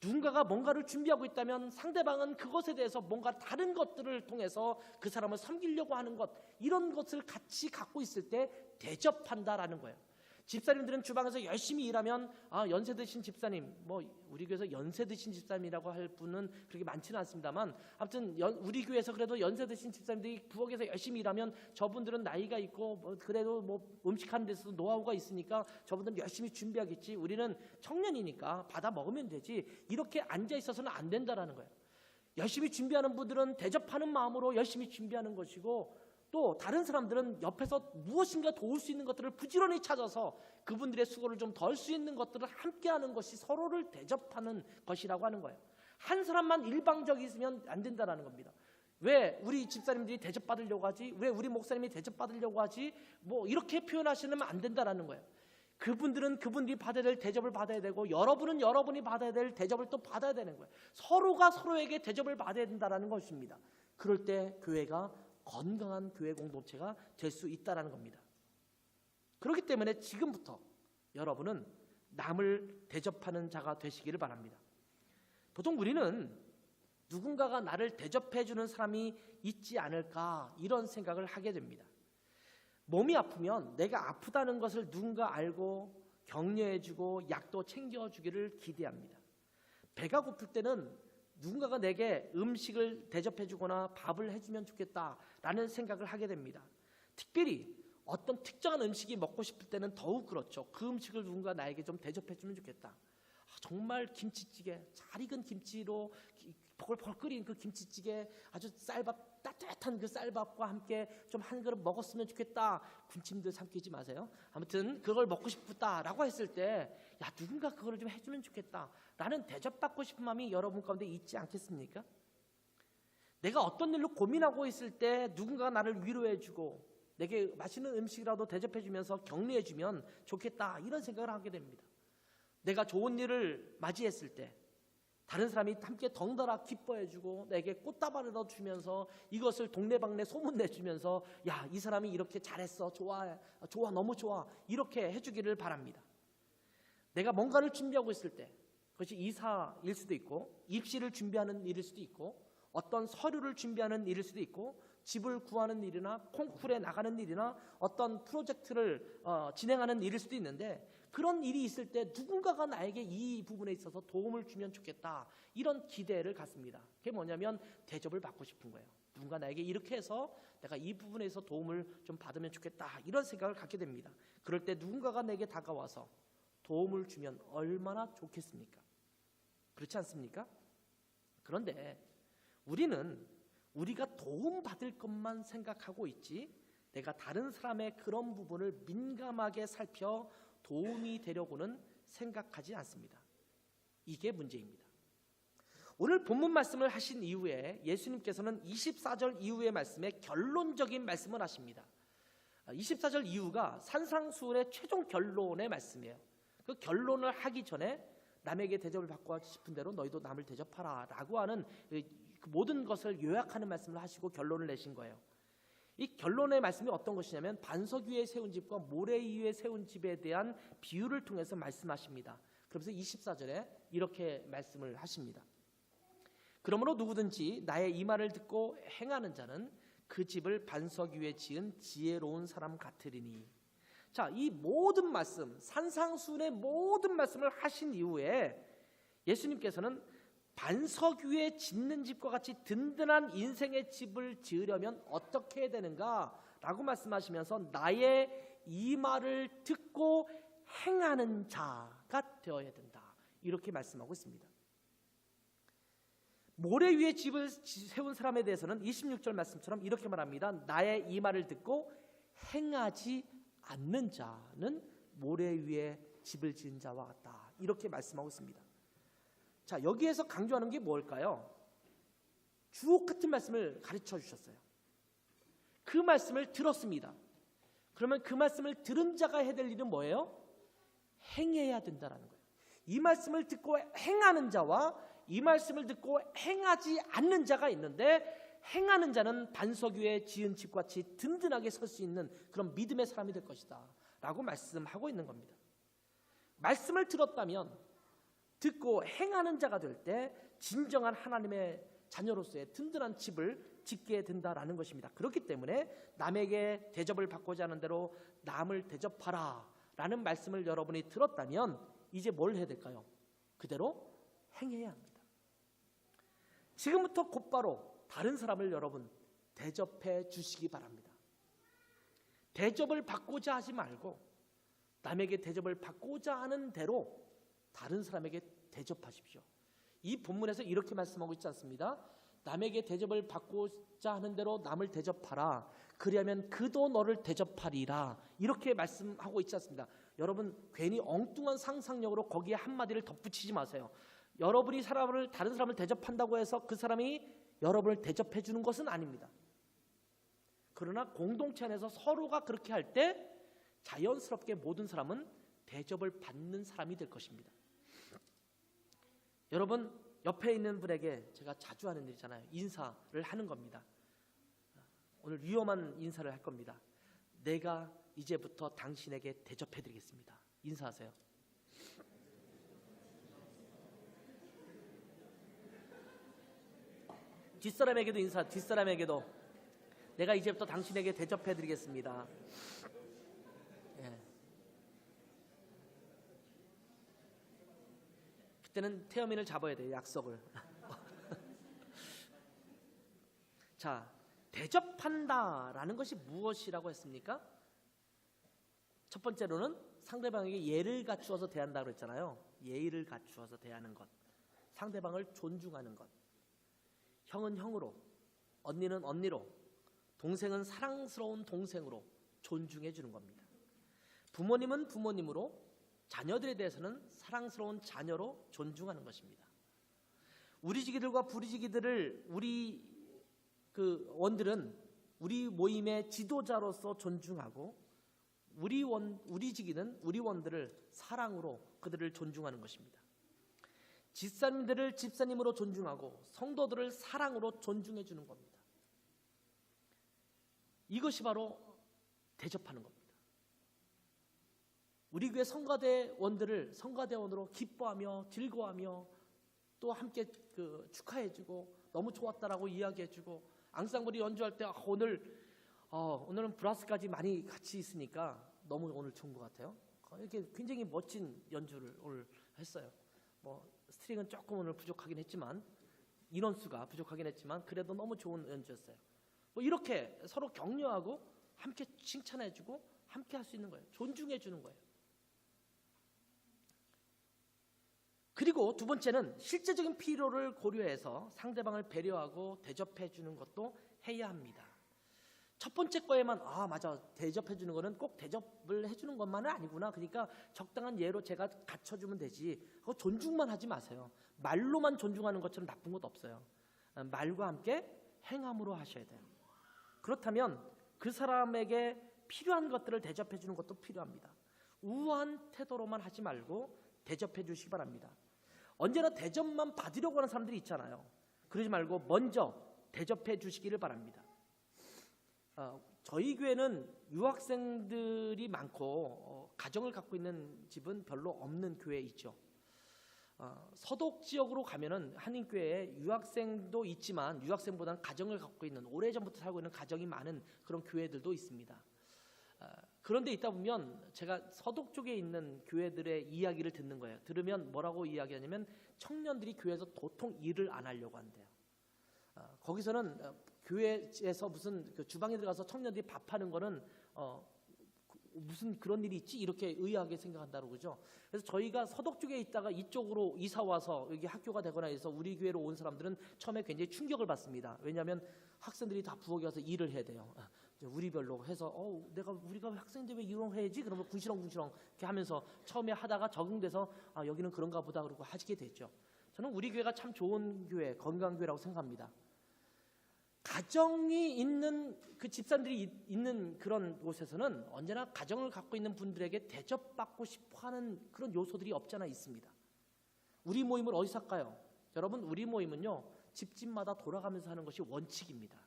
누군가가 뭔가를 준비하고 있다면 상대방은 그것에 대해서 뭔가 다른 것들을 통해서 그 사람을 섬기려고 하는 것, 이런 것을 같이 갖고 있을 때 대접한다라는 거예요. 집사님들은 주방에서 열심히 일하면 연세 드신 집사님, 우리 교회에서 연세 드신 집사님이라고 할 분은 그렇게 많지는 않습니다만 아무튼 우리 교회에서 그래도 연세 드신 집사님들이 부엌에서 열심히 일하면 저분들은 나이가 있고 그래도 음식하는 데서 노하우가 있으니까 저분들은 열심히 준비하겠지. 우리는 청년이니까 받아 먹으면 되지. 이렇게 앉아 있어서는 안 된다라는 거예요. 열심히 준비하는 분들은 대접하는 마음으로 열심히 준비하는 것이고 또 다른 사람들은 옆에서 무엇인가 도울 수 있는 것들을 부지런히 찾아서 그분들의 수고를 좀 덜 수 있는 것들을 함께하는 것이 서로를 대접하는 것이라고 하는 거예요. 한 사람만 일방적이면 안 된다는 겁니다. 왜 우리 집사님들이 대접받으려고 하지? 왜 우리 목사님이 대접받으려고 하지? 이렇게 표현하시면 안 된다는 거예요. 그분들은 그분들이 받아야 될 대접을 받아야 되고 여러분은 여러분이 받아야 될 대접을 또 받아야 되는 거예요. 서로가 서로에게 대접을 받아야 된다는 것입니다. 그럴 때 교회가 건강한 교회 공동체가 될 수 있다는 겁니다. 그렇기 때문에 지금부터 여러분은 남을 대접하는 자가 되시기를 바랍니다. 보통 우리는 누군가가 나를 대접해주는 사람이 있지 않을까 이런 생각을 하게 됩니다. 몸이 아프면 내가 아프다는 것을 누군가 알고 격려해주고 약도 챙겨주기를 기대합니다. 배가 고플 때는 누군가가 내게 음식을 대접해주거나 밥을 해주면 좋겠다라는 생각을 하게 됩니다. 특별히 어떤 특정한 음식이 먹고 싶을 때는 더욱 그렇죠. 그 음식을 누군가 나에게 좀 대접해주면 좋겠다. 정말 김치찌개, 잘 익은 김치로 벌벌 끓인 그 김치찌개, 아주 쌀밥, 따뜻한 그 쌀밥과 함께 좀 한 그릇 먹었으면 좋겠다. 군침들 삼키지 마세요. 아무튼 그걸 먹고 싶다라고 했을 때, 야, 누군가 그걸 좀 해주면 좋겠다 라는 대접받고 싶은 마음이 여러분 가운데 있지 않겠습니까? 내가 어떤 일로 고민하고 있을 때 누군가가 나를 위로해주고 내게 맛있는 음식이라도 대접해주면서 격려해주면 좋겠다 이런 생각을 하게 됩니다. 내가 좋은 일을 맞이했을 때 다른 사람이 함께 덩달아 기뻐해주고 내게 꽃다발을 주면서 이것을 동네방네 소문내주면서 야, 이 사람이 이렇게 잘했어, 좋아, 너무 좋아 이렇게 해주기를 바랍니다. 내가 뭔가를 준비하고 있을 때 그것이 이사일 수도 있고 입시를 준비하는 일일 수도 있고 어떤 서류를 준비하는 일일 수도 있고 집을 구하는 일이나 콩쿠르에 나가는 일이나 어떤 프로젝트를 진행하는 일일 수도 있는데 그런 일이 있을 때 누군가가 나에게 이 부분에 있어서 도움을 주면 좋겠다 이런 기대를 갖습니다. 그게 뭐냐면 대접을 받고 싶은 거예요. 누군가 나에게 이렇게 해서 내가 이 부분에서 도움을 좀 받으면 좋겠다 이런 생각을 갖게 됩니다. 그럴 때 누군가가 내게 다가와서 도움을 주면 얼마나 좋겠습니까? 그렇지 않습니까? 그런데 우리는 우리가 도움받을 것만 생각하고 있지 내가 다른 사람의 그런 부분을 민감하게 살펴 도움이 되려고는 생각하지 않습니다. 이게 문제입니다. 오늘 본문 말씀을 하신 이후에 예수님께서는 24절 이후의 말씀에 결론적인 말씀을 하십니다. 24절 이후가 산상수훈의 최종 결론의 말씀이에요. 그 결론을 하기 전에 남에게 대접을 받고 싶은 대로 너희도 남을 대접하라 라고 하는 그 모든 것을 요약하는 말씀을 하시고 결론을 내신 거예요. 이 결론의 말씀이 어떤 것이냐면 반석 위에 세운 집과 모래 위에 세운 집에 대한 비유를 통해서 말씀하십니다. 그러면서 24절에 이렇게 말씀을 하십니다. 그러므로 누구든지 나의 이 말을 듣고 행하는 자는 그 집을 반석 위에 지은 지혜로운 사람 같으리니. 자, 이 모든 말씀, 산상수훈의 모든 말씀을 하신 이후에 예수님께서는 반석 위에 짓는 집과 같이 든든한 인생의 집을 지으려면 어떻게 해야 되는가 라고 말씀하시면서 나의 이 말을 듣고 행하는 자가 되어야 된다 이렇게 말씀하고 있습니다. 모래 위에 집을 세운 사람에 대해서는 26절 말씀처럼 이렇게 말합니다. 나의 이 말을 듣고 행하지 않는 자는 모래 위에 집을 지은 자와 같다 이렇게 말씀하고 있습니다. 자, 여기에서 강조하는 게 뭘까요? 주옥 같은 말씀을 가르쳐 주셨어요. 그 말씀을 들었습니다. 그러면 그 말씀을 들은 자가 해야 될 일은 뭐예요? 행해야 된다라는 거예요. 이 말씀을 듣고 행하는 자와 이 말씀을 듣고 행하지 않는 자가 있는데 행하는 자는 반석 위에 지은 집같이 든든하게 설 수 있는 그런 믿음의 사람이 될 것이다 라고 말씀하고 있는 겁니다. 말씀을 들었다면 듣고 행하는 자가 될 때 진정한 하나님의 자녀로서의 든든한 집을 짓게 된다라는 것입니다. 그렇기 때문에 남에게 대접을 받고자 하는 대로 남을 대접하라 라는 말씀을 여러분이 들었다면 이제 뭘 해야 될까요? 그대로 행해야 합니다. 지금부터 곧바로 다른 사람을 여러분 대접해 주시기 바랍니다. 대접을 받고자 하지 말고 남에게 대접을 받고자 하는 대로 다른 사람에게 대접하십시오. 이 본문에서 이렇게 말씀하고 있지 않습니다? 남에게 대접을 받고자 하는 대로 남을 대접하라. 그리하면 그도 너를 대접하리라. 이렇게 말씀하고 있지 않습니다. 여러분 괜히 엉뚱한 상상력으로 거기에 한마디를 덧붙이지 마세요. 여러분이 다른 사람을 대접한다고 해서 그 사람이 여러분을 대접해 주는 것은 아닙니다. 그러나 공동체 안에서 서로가 그렇게 할 때 자연스럽게 모든 사람은 대접을 받는 사람이 될 것입니다. 여러분 옆에 있는 분에게 제가 자주 하는 일이잖아요. 인사를 하는 겁니다. 오늘 위험한 인사를 할 겁니다. 내가 이제부터 당신에게 대접해드리겠습니다. 인사하세요. 뒷사람에게도 인사, 뒷사람에게도 내가 이제부터 당신에게 대접해드리겠습니다. 예. 그때는 태어민을 잡아야 돼요. 약속을. 자, 대접한다라는 것이 무엇이라고 했습니까? 첫 번째로는 상대방에게 예를 갖추어서 대한다고 그랬잖아요. 예의를 갖추어서 대하는 것. 상대방을 존중하는 것. 형은 형으로, 언니는 언니로, 동생은 사랑스러운 동생으로 존중해 주는 겁니다. 부모님은 부모님으로, 자녀들에 대해서는 사랑스러운 자녀로 존중하는 것입니다. 우리지기들과 부리지기들을 우리 원들은 우리 모임의 지도자로서 존중하고 우리 지기는 우리 원들을 사랑으로 그들을 존중하는 것입니다. 집사님들을 집사님으로 존중하고 성도들을 사랑으로 존중해 주는 겁니다. 이것이 바로 대접하는 겁니다. 우리 교회 성가대원들을 성가대원으로 기뻐하며 즐거워하며 또 함께 축하해주고 너무 좋았다라고 이야기해주고 앙상블이 연주할 때 오늘은 브라스까지 많이 같이 있으니까 너무 오늘 좋은 것 같아요. 이렇게 굉장히 멋진 연주를 오늘 했어요. 스트링은 조금 오늘 부족하긴 했지만 인원수가 부족하긴 했지만 그래도 너무 좋은 연주였어요. 이렇게 서로 격려하고 함께 칭찬해주고 함께 할 수 있는 거예요. 존중해주는 거예요. 그리고 두 번째는 실제적인 필요를 고려해서 상대방을 배려하고 대접해주는 것도 해야 합니다. 첫 번째 거에만 맞아 대접해주는 거는 꼭 대접을 해주는 것만은 아니구나. 그러니까 적당한 예로 제가 갖춰주면 되지. 그거 존중만 하지 마세요. 말로만 존중하는 것처럼 나쁜 것도 없어요. 말과 함께 행함으로 하셔야 돼요. 그렇다면 그 사람에게 필요한 것들을 대접해주는 것도 필요합니다. 우아한 태도로만 하지 말고 대접해주시기 바랍니다. 언제나 대접만 받으려고 하는 사람들이 있잖아요. 그러지 말고 먼저 대접해주시기를 바랍니다. 저희 교회는 유학생들이 많고 가정을 갖고 있는 집은 별로 없는 교회 있죠. 서독 지역으로 가면은 한인교회에 유학생도 있지만 유학생보다는 가정을 갖고 있는 오래전부터 살고 있는 가정이 많은 그런 교회들도 있습니다. 그런데 있다 보면 제가 서독 쪽에 있는 교회들의 이야기를 듣는 거예요. 들으면 뭐라고 이야기하냐면 청년들이 교회에서 도통 일을 안 하려고 한대요. 거기서는 교회에서 무슨 주방에 들어가서 청년들이 밥하는 거는 무슨 그런 일이 있지? 이렇게 의아하게 생각한다고 그러죠. 그래서 저희가 서독 쪽에 있다가 이쪽으로 이사 와서 여기 학교가 되거나 해서 우리 교회로 온 사람들은 처음에 굉장히 충격을 받습니다. 왜냐하면 학생들이 다 부엌에 가서 일을 해야 돼요. 우리별로 해서 우리가 학생인데 왜 이런 거 해야지? 그러면 궁시렁궁시렁 이렇게 하면서 처음에 하다가 적응돼서 여기는 그런가 보다 그러고 하시게 됐죠. 저는 우리 교회가 참 좋은 교회, 건강한 교회라고 생각합니다. 가정이 있는 그 집사님들이 있는 그런 곳에서는 언제나 가정을 갖고 있는 분들에게 대접받고 싶어하는 그런 요소들이 없잖아 있습니다. 우리 모임을 어디서 할까요? 여러분, 우리 모임은요 집집마다 돌아가면서 하는 것이 원칙입니다.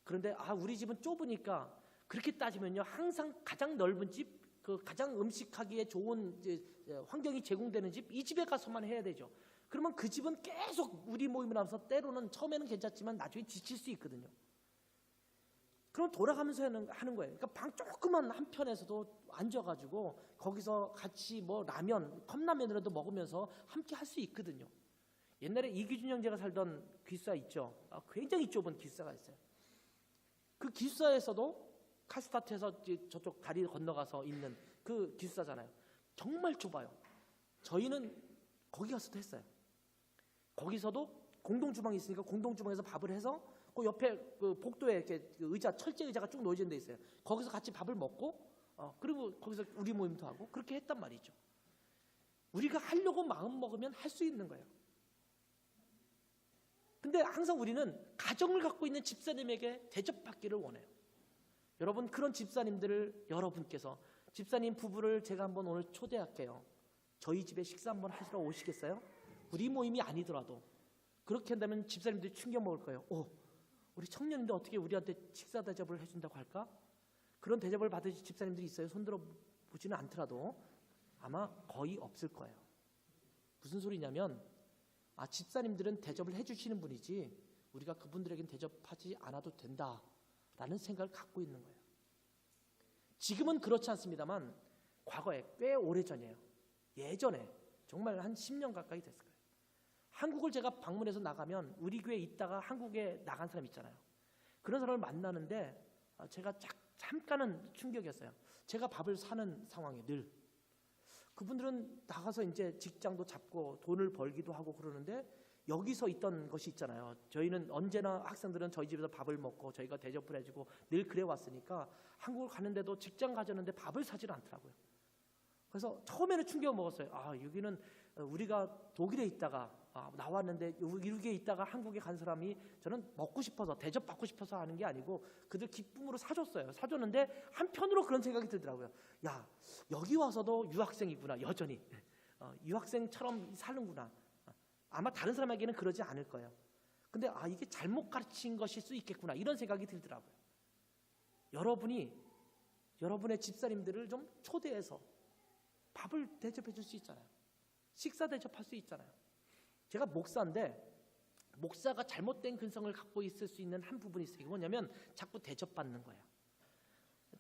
그런데 우리 집은 좁으니까 그렇게 따지면요 항상 가장 넓은 집, 가장 음식하기에 좋은 환경이 제공되는 집, 이 집에 가서만 해야 되죠. 그러면 그 집은 계속 우리 모임을 하면서 때로는 처음에는 괜찮지만 나중에 지칠 수 있거든요. 그럼 돌아가면서 하는 거예요. 그러니까 방 조그만 한편에서도 앉아가지고 거기서 같이 라면, 컵라면이라도 먹으면서 함께 할 수 있거든요. 옛날에 이규준 형제가 살던 기숙사 있죠. 굉장히 좁은 기숙사가 있어요. 그 기숙사에서도 카스타트에서 저쪽 다리 건너가서 있는 그 기숙사잖아요. 정말 좁아요. 저희는 거기 가서도 했어요. 거기서도 공동주방이 있으니까 공동주방에서 밥을 해서 그 옆에 그 복도에 이렇게 의자, 철제 의자가 쭉 놓여진 데 있어요. 거기서 같이 밥을 먹고 그리고 거기서 우리 모임도 하고 그렇게 했단 말이죠. 우리가 하려고 마음 먹으면 할 수 있는 거예요. 근데 항상 우리는 가정을 갖고 있는 집사님에게 대접받기를 원해요. 여러분, 그런 집사님들을 여러분께서 집사님 부부를 제가 한번 오늘 초대할게요. 저희 집에 식사 한번 하시러 오시겠어요? 우리 모임이 아니더라도 그렇게 한다면 집사님들이 충격 먹을 거예요. 우리 청년인데 어떻게 우리한테 식사 대접을 해준다고 할까? 그런 대접을 받으신 집사님들이 있어요. 손들어 보지는 않더라도 아마 거의 없을 거예요. 무슨 소리냐면 집사님들은 대접을 해주시는 분이지 우리가 그분들에겐 대접하지 않아도 된다라는 생각을 갖고 있는 거예요. 지금은 그렇지 않습니다만 과거에 꽤 오래전이에요. 예전에 정말 한 10년 가까이 됐을 거예요. 한국을 제가 방문해서 나가면 우리 교회에 있다가 한국에 나간 사람 있잖아요. 그런 사람을 만나는데 제가 잠깐은 충격이었어요. 제가 밥을 사는 상황에 늘 그분들은 나가서 이제 직장도 잡고 돈을 벌기도 하고 그러는데 여기서 있던 것이 있잖아요. 저희는 언제나 학생들은 저희 집에서 밥을 먹고 저희가 대접을 해주고 늘 그래 왔으니까 한국을 가는데도 직장 가졌는데 밥을 사질 않더라고요. 그래서 처음에는 충격을 먹었어요. 여기는 우리가 독일에 있다가 나왔는데 여기에 있다가 한국에 간 사람이 저는 먹고 싶어서 대접받고 싶어서 하는 게 아니고 그들 기쁨으로 사줬어요. 사줬는데 한편으로 그런 생각이 들더라고요. 야, 여기 와서도 유학생이구나. 여전히 유학생처럼 사는구나. 아마 다른 사람에게는 그러지 않을 거예요. 근데 이게 잘못 가르친 것일 수 있겠구나 이런 생각이 들더라고요. 여러분이 여러분의 집사님들을 좀 초대해서 밥을 대접해 줄 수 있잖아요. 식사 대접할 수 있잖아요. 제가 목사인데 목사가 잘못된 근성을 갖고 있을 수 있는 한 부분이 있어요. 이게 뭐냐면 자꾸 대접받는 거예요.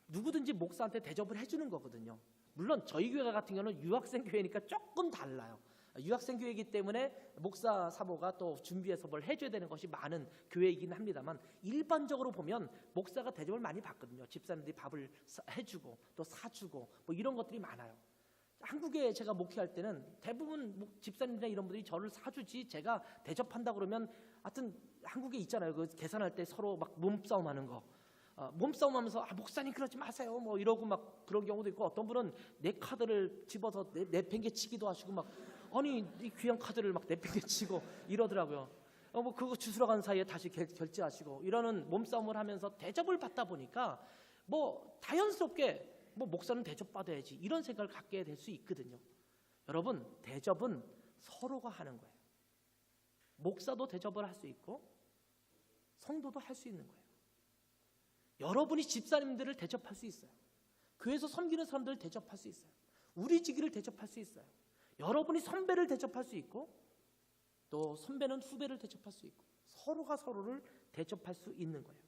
누구든지 목사한테 대접을 해주는 거거든요. 물론 저희 교회 같은 경우는 유학생 교회니까 조금 달라요. 유학생 교회이기 때문에 목사 사모가 또 준비해서 뭘 해줘야 되는 것이 많은 교회이긴 합니다만 일반적으로 보면 목사가 대접을 많이 받거든요. 집사님들이 밥을 해주고 또 사주고 뭐 이런 것들이 많아요. 한국에 제가 목회할 때는 대부분 집사님이나 이런 분들이 저를 사주지 제가 대접한다 그러면 하여튼 한국에 있잖아요. 그 계산할 때 서로 막 몸싸움하는 거. 몸싸움하면서 목사님 그러지 마세요 뭐 이러고 막 그런 경우도 있고 어떤 분은 내 카드를 집어서 내팽개치기도 하시고 막 아니 이 귀한 카드를 막 내팽개치고 이러더라고요. 뭐 그거 주스러 간 사이에 다시 결제하시고 이러는 몸싸움을 하면서 대접을 받다 보니까 뭐 자연스럽게 뭐 목사는 대접받아야지 이런 생각을 갖게 될 수 있거든요. 여러분 대접은 서로가 하는 거예요. 목사도 대접을 할 수 있고 성도도 할 수 있는 거예요. 여러분이 집사님들을 대접할 수 있어요. 교회에서 섬기는 사람들을 대접할 수 있어요. 우리 지기를 대접할 수 있어요. 여러분이 선배를 대접할 수 있고 또 선배는 후배를 대접할 수 있고 서로가 서로를 대접할 수 있는 거예요.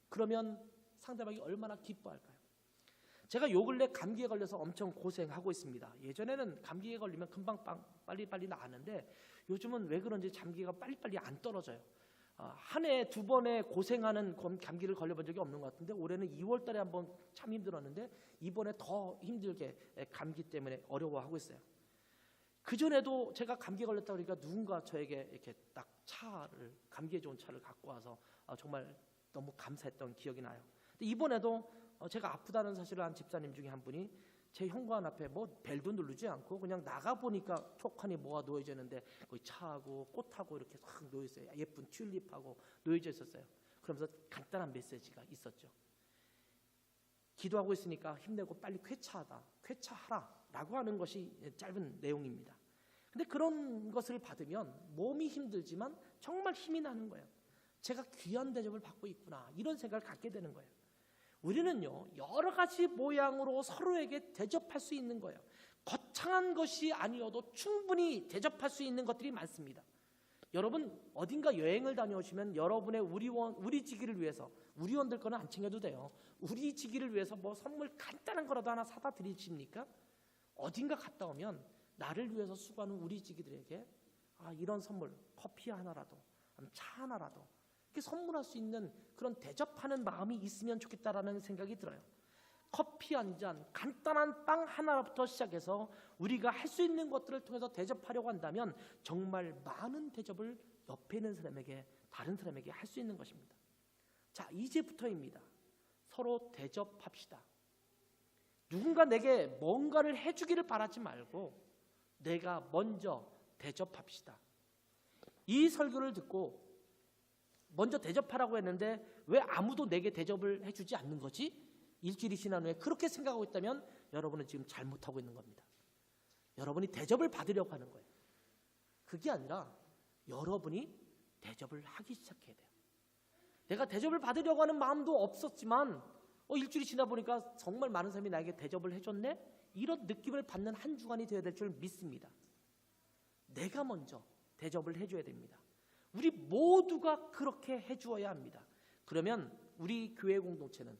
그러면 상대방이 얼마나 기뻐할까요? 제가 요 근래 감기에 걸려서 엄청 고생하고 있습니다. 예전에는 감기에 걸리면 금방 빨리 나았는데 요즘은 왜 그런지 감기가 빨리빨리 안 떨어져요. 한 해 두 번의 고생하는 감기를 걸려본 적이 없는 것 같은데 올해는 2월 달에 한번 참 힘들었는데 이번에 더 힘들게 감기 때문에 어려워하고 있어요. 그전에도 제가 감기에 걸렸다 그러니까 누군가 저에게 이렇게 딱 감기에 좋은 차를 갖고 와서 정말 너무 감사했던 기억이 나요. 근데 이번에도 제가 아프다는 사실을 한 집사님 중에 한 분이 제 현관 앞에 뭐 벨도 누르지 않고 그냥 나가 보니까 촉하니 뭐가 놓여져 있는데 거기 차하고 꽃하고 이렇게 확 놓여 있어요. 예쁜 튤립하고 놓여져 있었어요. 그러면서 간단한 메시지가 있었죠. 기도하고 있으니까 힘내고 빨리 쾌차하라라고 하는 것이 짧은 내용입니다. 근데 그런 것을 받으면 몸이 힘들지만 정말 힘이 나는 거예요. 제가 귀한 대접을 받고 있구나 이런 생각을 갖게 되는 거예요. 우리는요 여러 가지 모양으로 서로에게 대접할 수 있는 거예요. 거창한 것이 아니어도 충분히 대접할 수 있는 것들이 많습니다. 여러분 어딘가 여행을 다녀오시면 여러분의 우리 지기를 위해서 우리원들 거는 안 챙겨도 돼요. 우리 지기를 위해서 뭐 선물 간단한 거라도 하나 사다 드리십니까? 어딘가 갔다 오면 나를 위해서 수고하는 우리 지기들에게 이런 선물 커피 하나라도 차 하나라도 이렇게 선물할 수 있는 그런 대접하는 마음이 있으면 좋겠다라는 생각이 들어요. 커피 한 잔, 간단한 빵 하나부터 시작해서 우리가 할 수 있는 것들을 통해서 대접하려고 한다면 정말 많은 대접을 옆에 있는 사람에게 다른 사람에게 할 수 있는 것입니다. 자, 이제부터입니다. 서로 대접합시다. 누군가 내게 뭔가를 해주기를 바라지 말고 내가 먼저 대접합시다. 이 설교를 듣고 먼저 대접하라고 했는데 왜 아무도 내게 대접을 해주지 않는 거지? 일주일이 지난 후에 그렇게 생각하고 있다면 여러분은 지금 잘못하고 있는 겁니다. 여러분이 대접을 받으려고 하는 거예요. 그게 아니라 여러분이 대접을 하기 시작해야 돼요. 내가 대접을 받으려고 하는 마음도 없었지만 일주일이 지나 보니까 정말 많은 사람이 나에게 대접을 해줬네? 이런 느낌을 받는 한 주간이 되어야 될 줄 믿습니다. 내가 먼저 대접을 해줘야 됩니다. 우리 모두가 그렇게 해주어야 합니다. 그러면 우리 교회 공동체는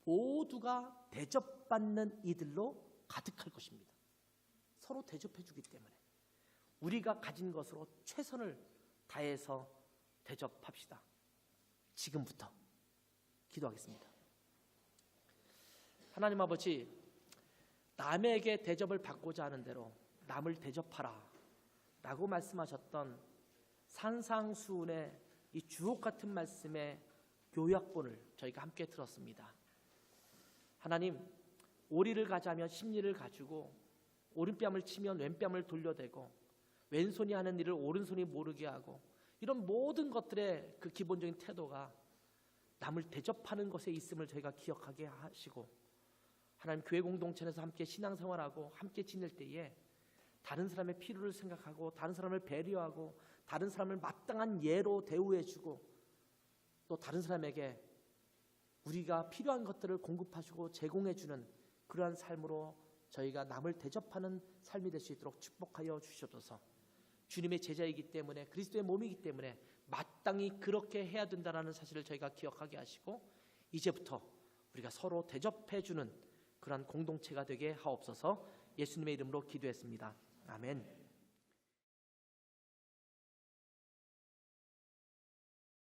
모두가 대접받는 이들로 가득할 것입니다. 서로 대접해주기 때문에 우리가 가진 것으로 최선을 다해서 대접합시다. 지금부터 기도하겠습니다. 하나님 아버지, 남에게 대접을 받고자 하는 대로 남을 대접하라 라고 말씀하셨던 산상수훈의 이 주옥 같은 말씀의 요약본을 저희가 함께 들었습니다. 하나님, 오리를 가자면 십리를 가지고 오른뺨을 치면 왼뺨을 돌려대고 왼손이 하는 일을 오른손이 모르게 하고 이런 모든 것들의 그 기본적인 태도가 남을 대접하는 것에 있음을 저희가 기억하게 하시고, 하나님 교회 공동체에서 함께 신앙생활하고 함께 지낼 때에 다른 사람의 필요를 생각하고 다른 사람을 배려하고 다른 사람을 마땅한 예로 대우해주고 또 다른 사람에게 우리가 필요한 것들을 공급하시고 제공해주는 그러한 삶으로 저희가 남을 대접하는 삶이 될 수 있도록 축복하여 주시옵소서. 주님의 제자이기 때문에, 그리스도의 몸이기 때문에 마땅히 그렇게 해야 된다는 사실을 저희가 기억하게 하시고, 이제부터 우리가 서로 대접해주는 그러한 공동체가 되게 하옵소서. 예수님의 이름으로 기도했습니다. 아멘.